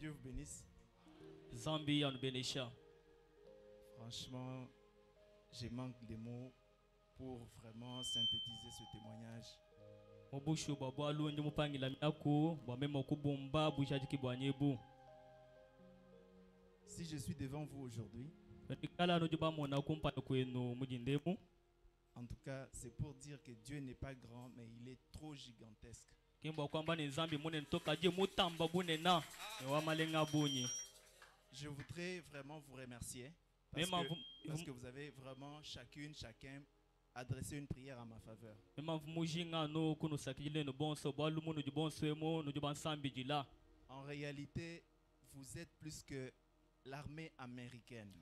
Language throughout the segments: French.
Dieu vous bénisse. Zambi en Benisha. Franchement, je manque de mots pour vraiment synthétiser ce témoignage. Mobushu babwa lungi mupangila miaku bwamema kubumba bujajiki bwanyebu. Si je suis devant vous aujourd'hui, en tout cas, c'est pour dire que Dieu n'est pas grand, mais il est trop gigantesque. Je voudrais vraiment vous remercier parce que vous avez vraiment chacun adressé une prière à ma faveur. En réalité, vous êtes plus que l'armée américaine.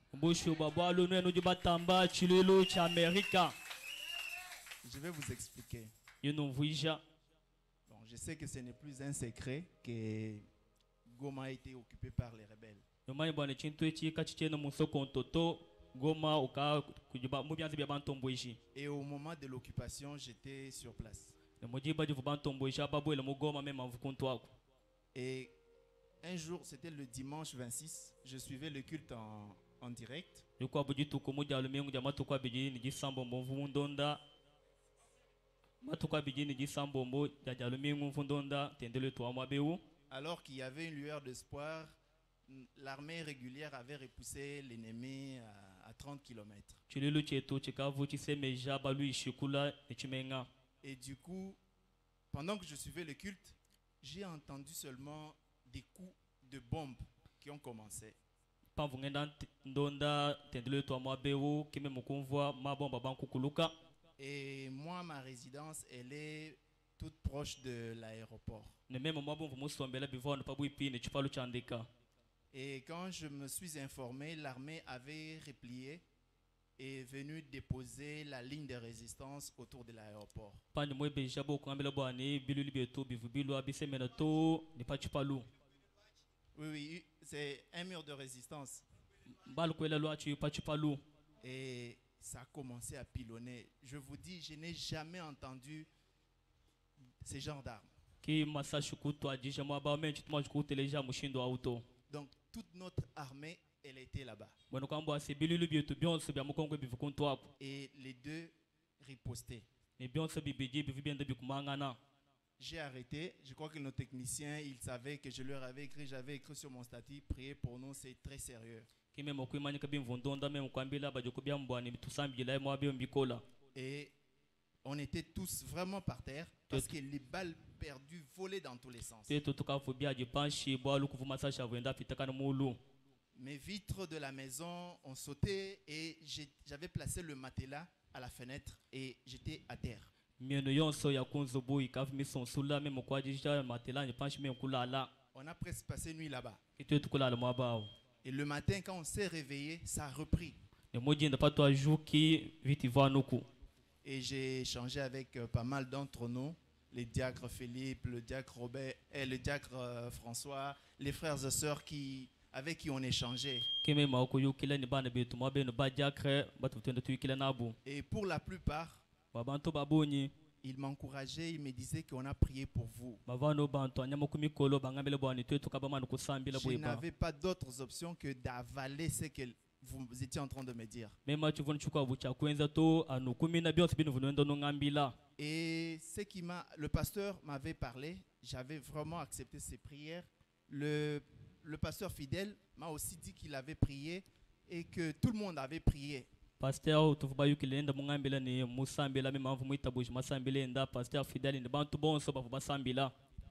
Je vais vous expliquer. Bon, je sais que ce n'est plus un secret que Goma a été occupé par les rebelles. Et au moment de l'occupation, j'étais sur place. Et un jour, c'était le dimanche 26, je suivais le culte en direct. Alors qu'il y avait une lueur d'espoir, l'armée régulière avait repoussé l'ennemi à 30 km. Et du coup, pendant que je suivais le culte, j'ai entendu seulement des coups de bombes qui ont commencé. Et moi, ma résidence, elle est toute proche de l'aéroport. Et quand je me suis informé, l'armée avait replié et est venue déposer la ligne de résistance autour de l'aéroport. Oui, c'est un mur de résistance. Et ça a commencé à pilonner. Je vous dis, je n'ai jamais entendu ce genre d'armes. Donc, toute notre armée, elle était là-bas. Et les deux ripostaient. J'ai arrêté. Je crois que nos techniciens, ils savaient que je leur avais écrit. J'avais écrit sur mon statut, priez pour nous, c'est très sérieux. Et on était tous vraiment par terre parce que les balles perdues volaient dans tous les sens. Mes vitres de la maison ont sauté et j'avais placé le matelas à la fenêtre et j'étais à terre. On a presque passé nuit là-bas. Et le matin, quand on s'est réveillé, ça a repris. Et j'ai échangé avec pas mal d'entre nous, les diacres Philippe, le diacre Robert et le diacre François, les frères et sœurs avec qui on échangeait. Et pour la plupart, ils m'encourageaient, ils me disaient qu'on a prié pour vous. Je n'avais pas d'autres options que d'avaler ce que vous étiez en train de me dire. Et le pasteur m'avait parlé, j'avais vraiment accepté ses prières. Le pasteur fidèle m'a aussi dit qu'il avait prié et que tout le monde avait prié.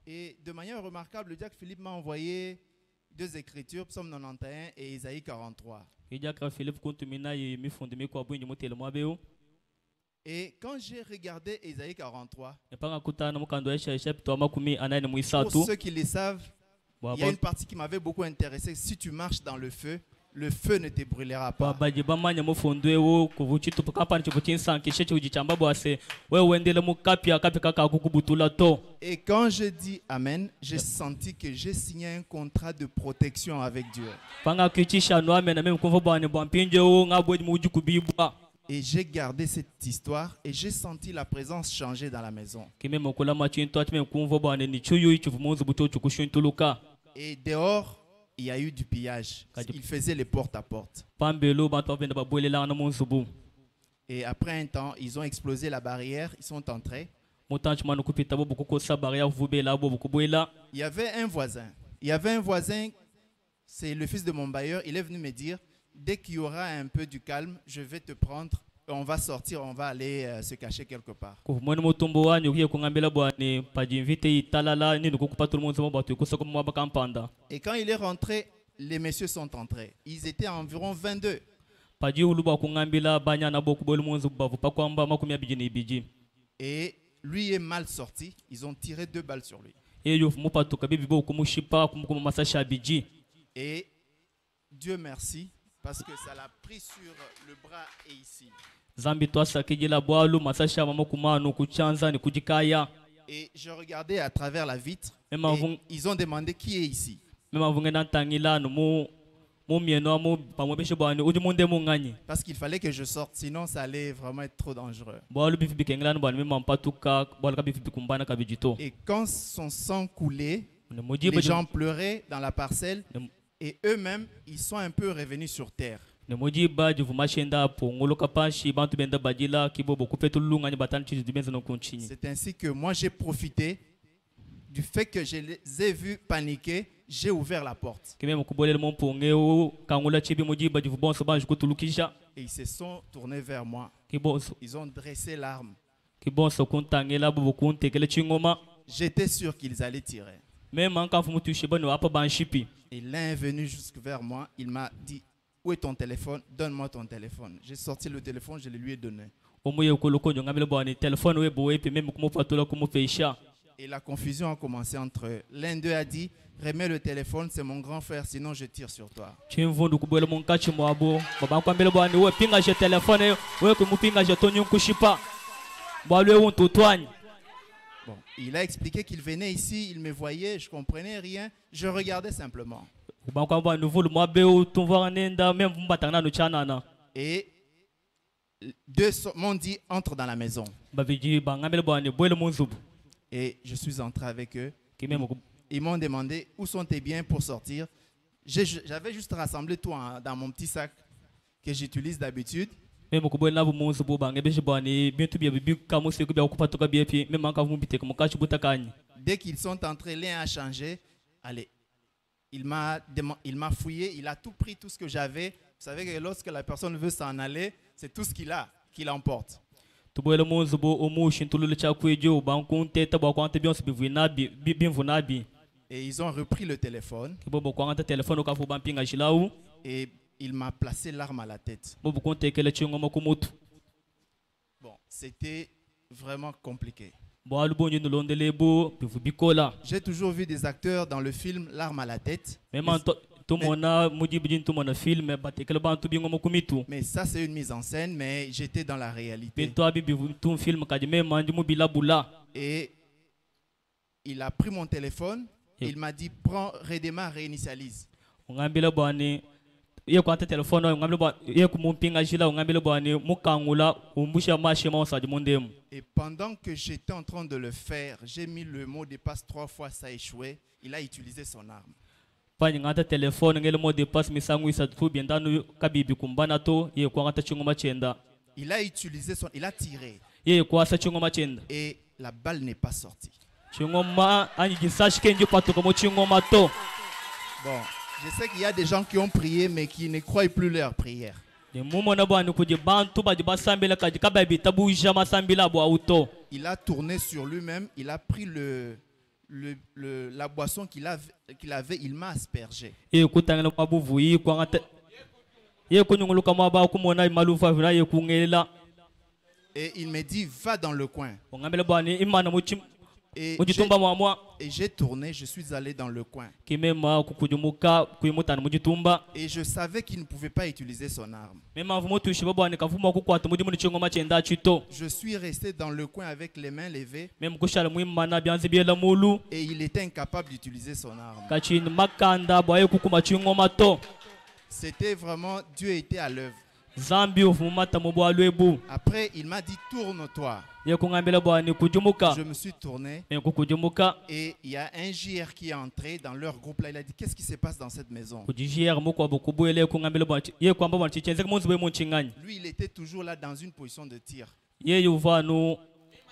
Et de manière remarquable, le diacre Philippe m'a envoyé deux écritures, Psaume 91 et Isaïe 43. Et quand j'ai regardé Isaïe 43, pour ceux qui le savent, il y a une partie qui m'avait beaucoup intéressé. Si tu marches dans le feu ne te brûlera pas. Et quand je dis Amen, j'ai senti que j'ai signé un contrat de protection avec Dieu. Et j'ai gardé cette histoire et j'ai senti la présence changer dans la maison. Et dehors, il y a eu du pillage. Il faisait les porte à porte. pambelo bantu bavenda babwelelanga na munzubu Et après un temps, ils ont explosé la barrière, ils sont entrés. mutanchi manu kupita bo bukukosa barrière vubela bo bukubwela. Il y avait un voisin. Il y avait un voisin, c'est le fils de mon bailleur. Il est venu me dire, dès qu'il y aura un peu du calme, je vais te prendre. On va sortir, on va aller se cacher quelque part. Kuvumoni mutumbo wanyu ugiye kungambela bwani pajimvite italala nini kukupa tout le monde batu kusoko mwa bakampanda. Et quand il est rentré, les messieurs sont entrés. Ils étaient environ 22. Paji uluba kungambela banyana boku bolu munzu bavu pakwamba makumi abiji ni biji. Et lui est mal sorti. Ils ont tiré 2 balles sur lui. Eyo mupatu kabibi bo kumushipa kumukuma masasha abiji. Et Dieu merci, parce que ça l'a pris sur le bras et ici. Zambi twasa kijila bwalu masasha mamokumanu kuchanza ni kujikaya. Et je regardais à travers la vitre. Et ils ont demandé qui est ici. Parce qu'il fallait que je sorte, sinon ça allait vraiment être trop dangereux. Et quand son sang coulait, les gens pleuraient dans la parcelle et eux-mêmes, ils sont un peu revenus sur terre. C'est ainsi que moi j'ai profité du fait que je les ai vus paniquer, j'ai ouvert la porte. Et ils se sont tournés vers moi. Ils ont dressé l'arme. J'étais sûr qu'ils allaient tirer. Et l'un est venu jusque vers moi, il m'a dit, où est ton téléphone? Donne-moi ton téléphone. J'ai sorti le téléphone, je le lui ai donné. Et la confusion a commencé entre eux. L'un d'eux a dit, remets le téléphone, c'est mon grand frère, sinon je tire sur toi. Bon, il a expliqué qu'il venait ici, il me voyait, je ne comprenais rien, je regardais simplement. Et 2 m'ont dit, entre dans la maison. Et je suis entré avec eux. Ils m'ont demandé où sont tes biens pour sortir. J'avais juste rassemblé tout dans mon petit sac que j'utilise d'habitude. Dès qu'ils sont entrés, l'un a changé. Allez, il m'a fouillé, il a tout pris, tout ce que j'avais. Vous savez que lorsque la personne veut s'en aller, c'est tout ce qu'il a qu'il emporte. Et ils ont repris le téléphone. Et il m'a placé l'arme à la tête. Bon, c'était vraiment compliqué. J'ai toujours vu des acteurs dans le film L'arme à la tête. Mais ça c'est une mise en scène, mais j'étais dans la réalité. Et il a pris mon téléphone, il m'a dit prends, redémarre, réinitialise. Et pendant que j'étais en train de le faire, j'ai mis le mot de passe 3 fois, ça a échoué. Il a utilisé son arme. Il a utilisé son... Il a tiré. Et la balle n'est pas sortie. Bon, je sais qu'il y a des gens qui ont prié mais qui ne croient plus leur prière. Il a tourné sur lui-même, il a pris la boisson qu'il avait, il m'a aspergé. Et il me dit, va dans le coin. Et j'ai tourné, je suis allé dans le coin. Et je savais qu'il ne pouvait pas utiliser son arme. Je suis resté dans le coin avec les mains levées. Et il était incapable d'utiliser son arme. C'était vraiment, Dieu était à l'œuvre. zambi ufumata mubo alwebu Après, il m'a dit tourne-toi. ye kungambela bwani kujumuka Je me suis tourné kujumuka et il y a un JR qui est entré dans leur groupe là. Il a dit qu'est-ce qui se passe dans cette maison? kujijiyera mukwa bukubwele kungambela bwani ye kwamba bwani chichenze munzu be munchinganya Lui, il était toujours là dans une position de tir. ye yuvanu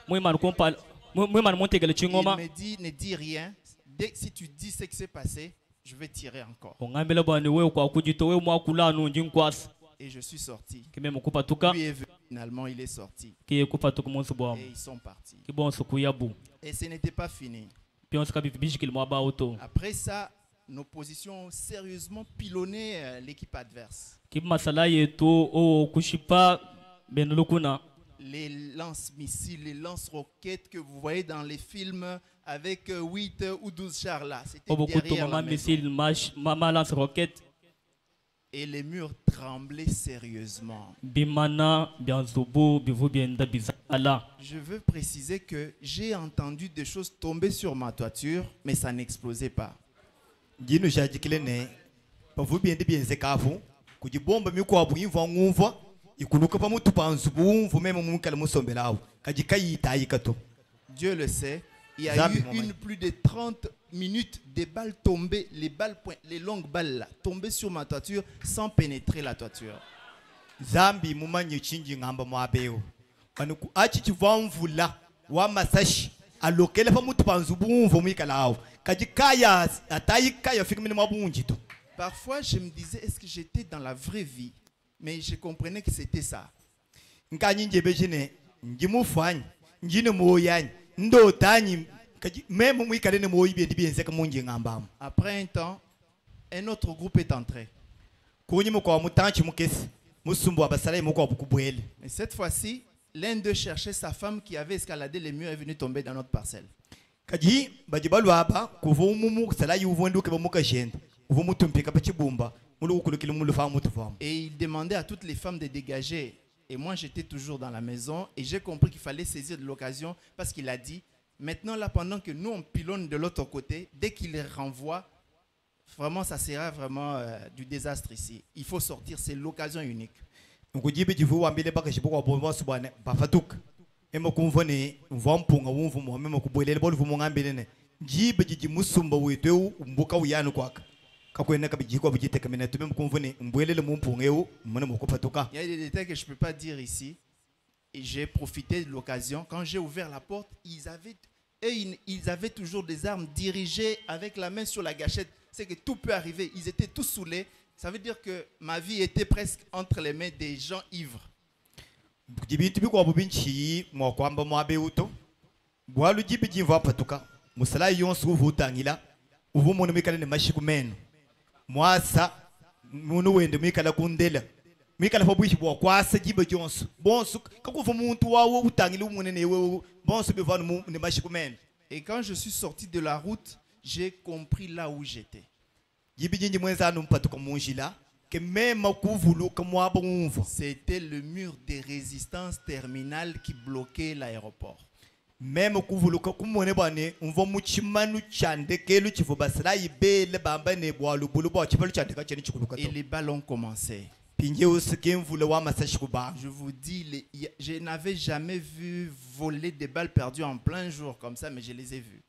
mwimana kumpa mwimana montegele Il chingoma me dit ne dis rien. Dès que si tu dis ce qui s'est passé, je vais tirer encore. kungambela bwani we kwa kujito we mwakulanu njinkwasa Et je suis sorti. kime mukupatuka Lui est venu, finalement, il est sorti. kiye kupatuka munzu bwamu Et ils sont partis. kibonso kuyabu Et ce n'était pas fini. pionso kabibishikili mwaba auto Après ça, nos positions ont sérieusement pilonné l'équipe adverse. kimasala yetu o kushipa benulukuna Les lance-missiles, les lance-roquettes que vous voyez dans les films avec 8 ou 12 chars là, c'était obokuto derrière mama la maison. missile mama lance rocket Et les murs tremblaient sérieusement. bimana byanzubu bivu byenda bizala Je veux préciser que j'ai entendu des choses tomber sur ma toiture, mais ça n'explosait pas. Njino jajikile ne pavu biendi bienze kavu kujibomba mikwabu imva ngumva ikuluka pa mutu panzubu umvu meme mumukala musombelawo kajikayi tayikato. Dieu le sait, il y a Zambi, eu maman. plus de 30 minutes des balles tombées, les longues balles là, tombées sur ma toiture sans pénétrer la toiture. Zambi mumanye chinji ngamba mwabeo kanuku achi chivamvula wa masashi alokele pa mutu panzubu umvu mukalawo kajikaya atayikaya fika mini mabunji to. Parfois, je me disais, est-ce que j'étais dans la vraie vie? Mais je comprenais que c'était ça. Nkanyi njebejine njimufanya njine moyanya ndotanyi meme mwikale ne moyi biendi bienze kamunji ngambamo. Après un temps, un autre groupe est entré. Kunyi mukwa mutanchi mukesi musumbu abasalayi mukwa bukubwele. Et cette fois-ci, l'un d'eux cherchait sa femme qui avait escaladé les murs et est venue tomber dans notre parcelle. Kaji bajibalu aba kuva umumu salayi uvonduke bamuka jenda uvu mutumpika pachibumba mulu ukulukile mulu fa mutu famu. Et il demandait à toutes les femmes de dégager. Et moi, j'étais toujours dans la maison et j'ai compris qu'il fallait saisir de l'occasion parce qu'il a dit, maintenant là, pendant que nous, on pilonne de l'autre côté, dès qu'il les renvoie, vraiment, ça sera vraiment du désastre ici. Il faut sortir, c'est l'occasion unique. Ngujibe jivu wambile baka jibukwa bomba subane bafatuka. Emo kumvone mvampunga umvu mo memo kubwelele bolu vumo ngambile ne. Jibe jiji musumba wetu umbuka uyanu kwaka. Kakwena kabijikwa bujite kamena tume mkumvone mbwelele mumpunga eu mwana mukufatuka. Il y a des détails que je ne peux pas dire ici. Et j'ai profité de l'occasion. Quand j'ai ouvert la porte, ils avaient toujours des armes dirigées avec la main sur la gâchette. C'est que tout peut arriver. Ils étaient tous saoulés. Ça veut dire que ma vie était presque entre les mains des gens ivres. Jibintu bikwa bubinchi mwa kwamba mwabe uto. Bwalu jibi jinva patuka. Musala yonsu uvutangila. Uvu munu mikala ne mashiku menu. Mwasa munu wende mikala kundela. Mikala fa bwishi bwa kwasa jibe jonsu. Bonsu kakuva muntu wawo utangila umune newe bonsu bivanu ne mashiku menu. Et quand je suis sorti de la route, j'ai compris là où j'étais. Jibi jinji mwenza anu mpatuka munjila. Que même kuvulu kamwaba umva. C'était le mur de résistance terminale qui bloquait l'aéroport. Même kuvulu kumone bane umva muchimanu chande kelu chifu basala ibele bamba ne bwalu bulu bwa chipalu chande ka cheni chikuluka Et les balles ont commencé. pinje usike mvula wa masashi kuba. Je vous dis, je n'avais jamais vu voler des balles perdues en plein jour comme ça, mais je les ai vues.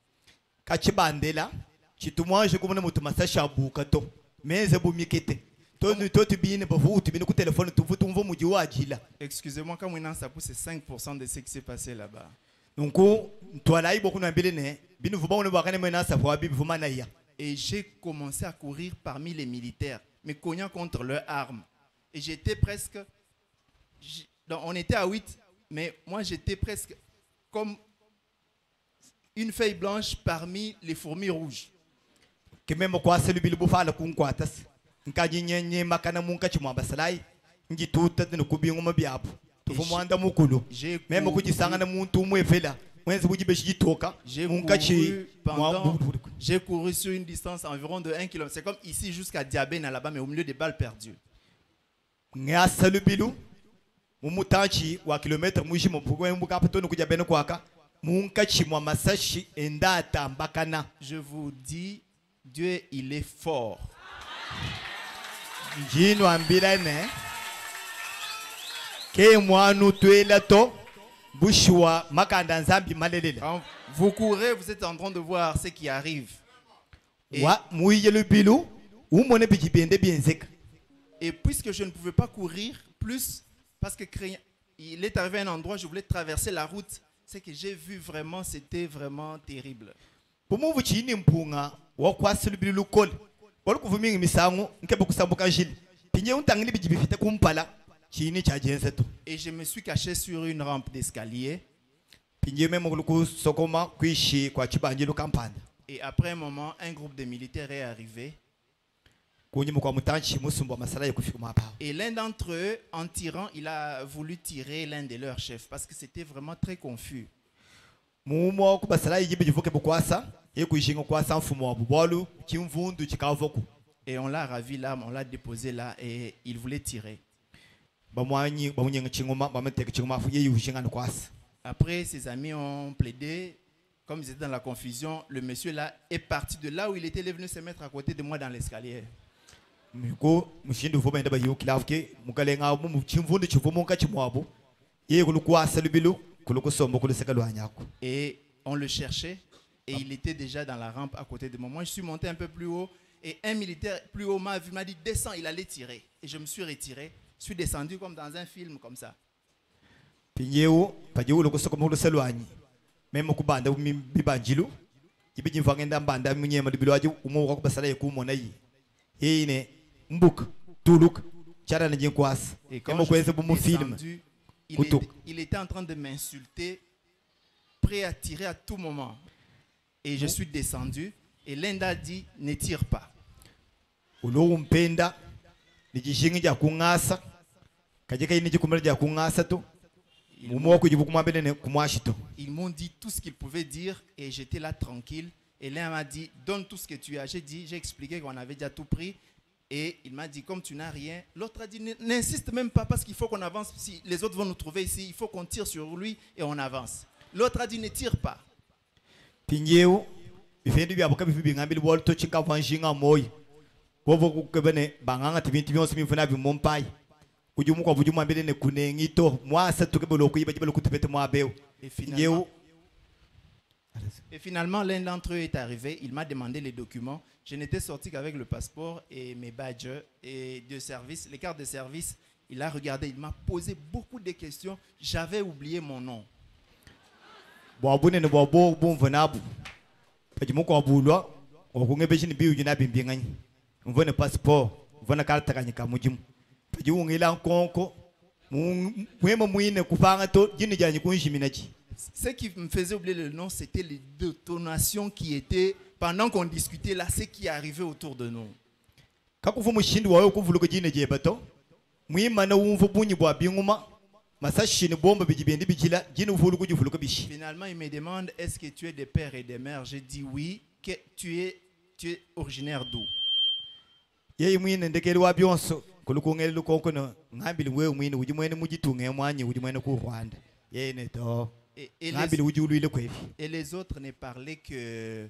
Kachibandela chitumwanje kumune mutu masashi abuka to meze bumikete to bine bavu tubine ku telefone tuvutu mvo muji wajila. Excusez-moi, quand on ça pousse, c'est 5% de ce qui s'est passé là-bas. Donc toi beaucoup na bilene binu vuba on bakane mena sa fois bibu vuma na ya. Et j'ai commencé à courir parmi les militaires, me cognant contre leurs armes. Et j'étais presque... Donc on était à 8, mais moi j'étais presque comme une feuille blanche parmi les fourmis rouges. Que même quoi c'est le bilbu fa la kunkwatas. Nkaji nyenye makana munka chimwa basalai ngi tuta no kubingo biapo. Tufu mwanda mukulu. Même kujisanga na muntu mwefela. Mwenzi bujibe shitoka. J'ai couru sur une distance environ de 1 km. C'est comme ici jusqu'à Diabène là-bas, mais au milieu des balles perdues. Ngasa le bilu. Mumutanchi wa kilomètre mushi mpugo mbuka patono kuja bene kwaka. Munka chimwa masashi endata mbakana. Je vous dis, Dieu il est fort. Njino ambila ne. ke mwanu twela to bushwa makanda nzambi malelela Quand vous courez, vous êtes en train de voir ce qui arrive. wa muyele bilu umone bijibende bienzeka. Et puisque je ne pouvais pas courir plus, parce que il est arrivé à un endroit, je voulais traverser la route, ce que j'ai vu vraiment, c'était vraiment terrible. Pomu buchini mpunga wa kwasilu bilu kol wali kuvuminga misango nkebe kusambuka jili pinye untangili bijibifite kumpala chini cha jenseto Et je me suis caché sur une rampe d'escalier. pinye memo kuluku sokoma kuishi kwa chibanjilu kampanda Et après un moment, un groupe de militaires est arrivé. kunyimu kwa mutanchi musumbu masala yekufika mapa. Et l'un d'entre eux, en tirant, il a voulu tirer l'un de leurs chefs parce que c'était vraiment très confus. Mumo kubasala yijibe jivuke bukwasa yekuishinga kwasa mfumo wa bubolu chimvundu chikavoku Et on l'a ravi là, on l'a déposé là et il voulait tirer. bamwanyi bamunyenga chingoma bameteka chingoma fu yeyushinga kwasa. Après, ses amis ont plaidé. Comme ils étaient dans la confusion, le monsieur là est parti de là où il était, il est venu se mettre à côté de moi dans l'escalier. Miko mushindu vuba ndaba yukilavke mukalenga mu chimvundu chivumunka chimwabo yekulu kwasa lubilu kuluku sombo kuluseka lwanyako. Et on le cherchait et il était déjà dans la rampe à côté de moi. Moi, je suis monté un peu plus haut et un militaire plus haut m'a vu, m'a dit descends, il allait tirer. Et je me suis retiré, je suis descendu comme dans un film comme ça. Pinyewo pajewu lokusoko mu luselwanyi memo kubanda bibanjilu ibiji mvangenda mbanda munyema lubilu waji umuwa kubasala yekumona yi yine mbuk tuluk chara na jinkwasa Et quand memo je kweze suis bumu film descendu, Kutuk. il était en train de m'insulter, prêt à tirer à tout moment. Et je suis descendu et l'Inde a dit ne tire pas. ulo mpenda nijishingi ja kungasa kajeka yini jikumala ja kungasa to mumo kujibu kumabele ne kumwashito. Ils m'ont dit tout ce qu'ils pouvaient dire et j'étais là tranquille. Et l'un m'a dit, donne tout ce que tu as. J'ai expliqué qu'on avait déjà tout pris. Et il m'a dit, comme tu n'as rien. L'autre a dit, n'insiste même pas parce qu'il faut qu'on avance. Si les autres vont nous trouver ici, il faut qu'on tire sur lui et on avance. L'autre a dit, ne tire pas. Pinyewo bifendi bya bukabi bingambili bol to chika vanshinga moyi bovo kukebene banganga tibinti byonse bimfuna bimompai kujumu kwa bujumu ambele ne kunengito mwasa tukebelo kuyiba jibelo kutipete mwabeo. Et finalement, l'un d'entre eux est arrivé. Il m'a demandé les documents. Je n'étais sorti qu'avec le passeport et mes badges et de service, les cartes de service. Il a regardé, il m'a posé beaucoup de questions. J'avais oublié mon nom. Bwabune ne bwabo bumvanabu pajimu kwa bulwa okungebeshi ni biyu jina bimbingani mvone passeport mvona karta kanyika mujimu pajimu ngila konko mwema muine kupanga to jini janyi kunjiminachi. Ce qui me faisait oublier le nom, c'était les détonations qui étaient, pendant qu'on discutait là, ce qui arrivait autour de nous. Kakufu mushindu wawe kuvuluka jine jebato mwima na umfu bunyi bwa binguma masashi ni bomba bijibendi bijila jine uvuluka juvuluka bishi. Finalement, il me demande, est-ce que tu es des pères et des mères? J'ai dit oui. Que tu es originaire d'où? Yeye mwine ndekeli wa byonso kulukungeli lukonko no ngambili wewe mwine ujimwene mujitunge mwanyi ujimwene ku Rwanda yeye ne to. Et les autres ne parlaient que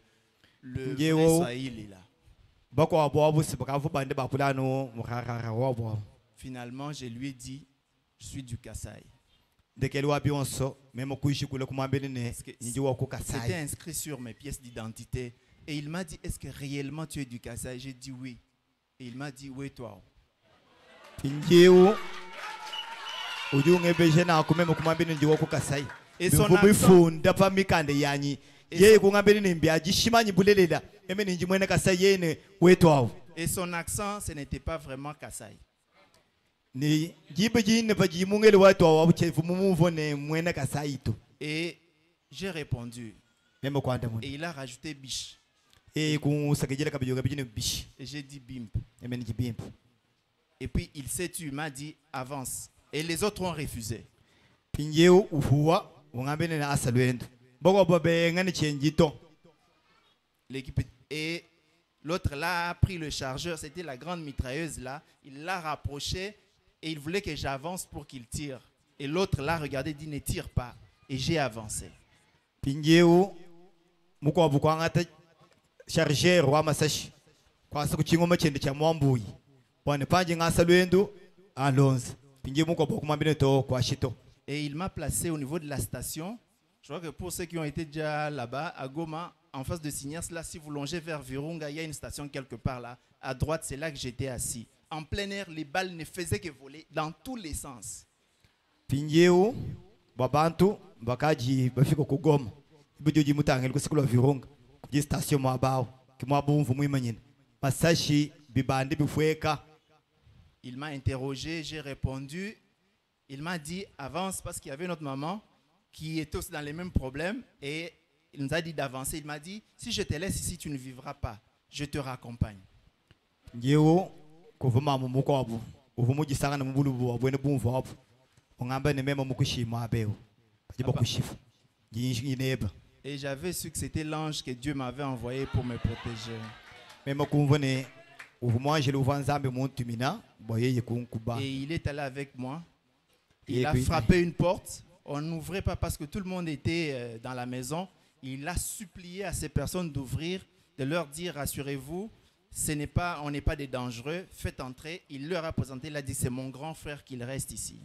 le Swahili là. Finalement, je lui ai dit, je suis du Kasaï. C'était inscrit sur mes pièces d'identité. Et il m'a dit, est-ce que réellement tu es du Kasaï? J'ai dit oui. Et il m'a dit, oui toi. Et son accent, et son accent, ce n'était pas vraiment Kasaï. Et j'ai répondu. Et il a rajouté biche. Et j'ai dit bimp. Et puis il s'est tué, il m'a dit avance. Et les autres ont refusé. Et l'autre là a pris le chargeur, c'était la grande mitrailleuse là. Il l'a rapproché et il voulait que j'avance pour qu'il tire. Et l'autre là regardait, dit ne tire pas. Et j'ai avancé. Chargeur wa masashi kwa siku chingoma chende cha mwambuyi bwana panje ngasa lwendo alonze Et il m'a placé au niveau de la station. Je crois que pour ceux qui ont été déjà là-bas, à Goma, en face de Signas, là, si vous longez vers Virunga, il y a une station quelque part là. À droite, c'est là que j'étais assis. En plein air, les balles ne faisaient que voler dans tous les sens. Pinjeu, babantu, bakaji, bafiko kugoma. Ibujoji mutangel kusikula Virunga. Kuji station mwabao. Kimwabumvu mwimanyin. Masashi, bibandi bifweka. Il m'a interrogé, j'ai répondu. Il m'a dit avance parce qu'il y avait notre maman qui était aussi dans les mêmes problèmes et il nous a dit d'avancer. Il m'a dit si je te laisse ici, tu ne vivras pas. Je te raccompagne. Njeo kuvuma mumukobu. Uvumuji sanga mubulubu wabwene bumvu hapo. Ongamba ne mema mukushima abeo. Kajiba kushifu. Jineba. Et j'avais su que c'était l'ange que Dieu m'avait envoyé pour me protéger. Mema kumvone uvumanje luvanzambe muntumina boyeye kunkuba. Et il est allé avec moi. Il a frappé une porte. On n'ouvrait pas parce que tout le monde était dans la maison. Il a supplié à ces personnes d'ouvrir, de leur dire, rassurez-vous, on n'est pas des dangereux, faites entrer. Il leur a présenté, il a dit, c'est mon grand frère qu'il reste ici.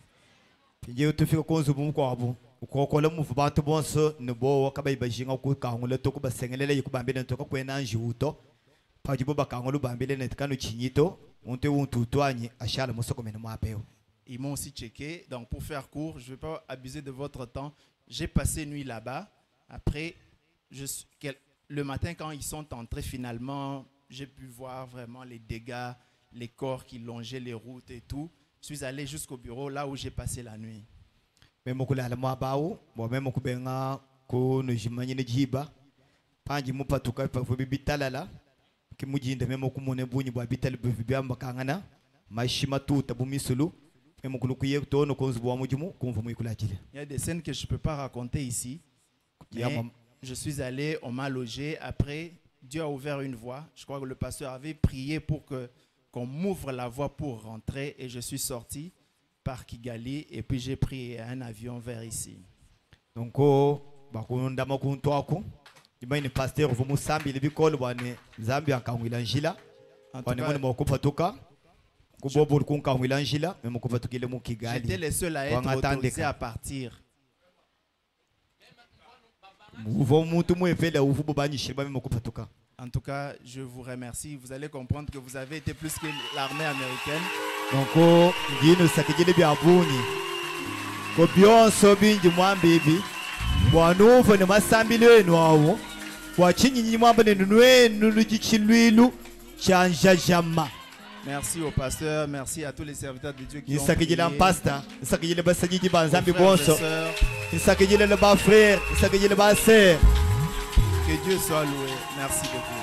Ils m'ont aussi checké. Donc, pour faire court, je ne vais pas abuser de votre temps. J'ai passé nuit là-bas. Après, le matin, quand ils sont entrés, finalement, j'ai pu voir vraiment les dégâts, les corps qui longeaient les routes et tout. Je suis allé jusqu'au bureau, là où j'ai passé la nuit. Il y a des scènes que je ne peux pas raconter ici. Mais je suis allé, on m'a logé. Après, Dieu a ouvert une voie. Je crois que le pasteur avait prié pour qu'on m'ouvre la voie pour rentrer. Et je suis sorti par Kigali. Et puis j'ai pris un avion vers ici. Donc, pasteur j'étais le seul à être autorisé à partir. En tout cas, je vous remercie. Vous allez comprendre que vous avez été plus que l'armée américaine. Merci au pasteur, merci à tous les serviteurs de Dieu qui ont prié. Que Dieu soit loué. Merci beaucoup.